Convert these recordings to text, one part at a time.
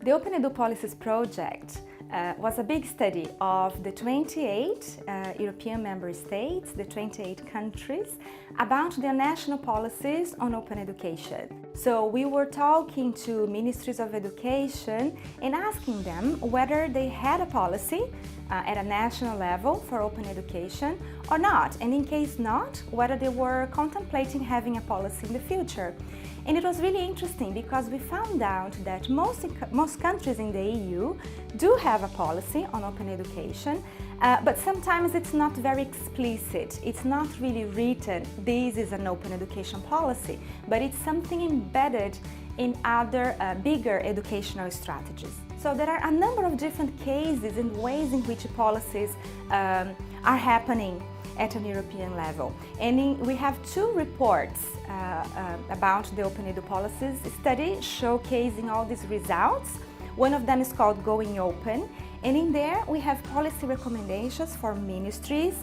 The OpenEdu Policies project was a big study of the 28 European member states, the 28 countries, about their national policies on open education. So we were talking to ministries of education and asking them whether they had a policy at a national level for open education or not, and in case not, whether they were contemplating having a policy in the future. And it was really interesting because we found out that most countries in the EU do have a policy on open education, but sometimes it's not very explicit. It's not really written, this is an open education policy, but it's something embedded in other bigger educational strategies. So there are a number of different cases and ways in which policies are happening at an European level. And we have two reports about the OpenEdu Policies study showcasing all these results. One of them is called Going Open, and in there we have policy recommendations for ministries,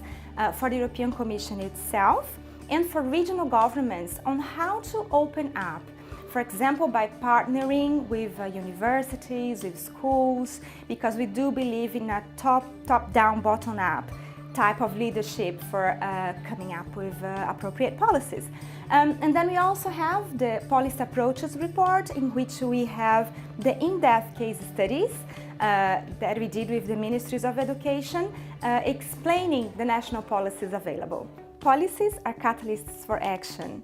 for the European Commission itself, and for regional governments on how to open up. For example, by partnering with universities, with schools, because we do believe in a top-down, bottom-up type of leadership for coming up with appropriate policies. And then we also have the Policy Approaches report, in which we have the in-depth case studies that we did with the Ministries of Education, explaining the national policies available. Policies are catalysts for action.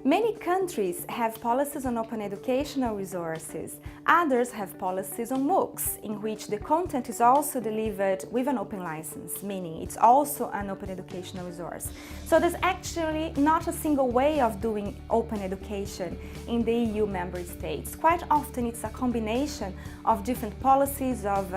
Many countries have policies on open educational resources. Others have policies on MOOCs, in which the content is also delivered with an open license, meaning it's also an open educational resource. So there's actually not a single way of doing open education in the EU member states. Quite often it's a combination of different policies, of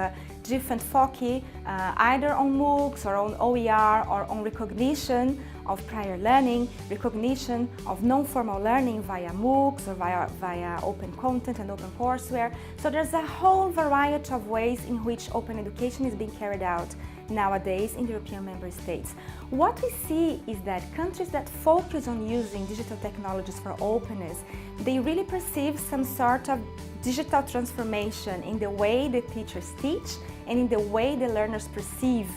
different foci, either on MOOCs or on OER or on recognition of prior learning, recognition of non-formal learning via MOOCs or via open content and open courseware. So there's a whole variety of ways in which open education is being carried out nowadays in the European member states. What we see is that countries that focus on using digital technologies for openness, they really perceive some sort of digital transformation in the way the teachers teach and in the way the learners perceive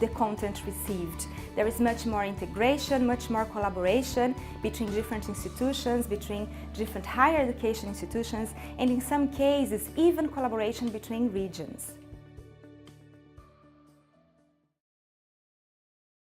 the content received. There is much more integration, much more collaboration between different institutions, between different higher education institutions, and in some cases even collaboration between regions.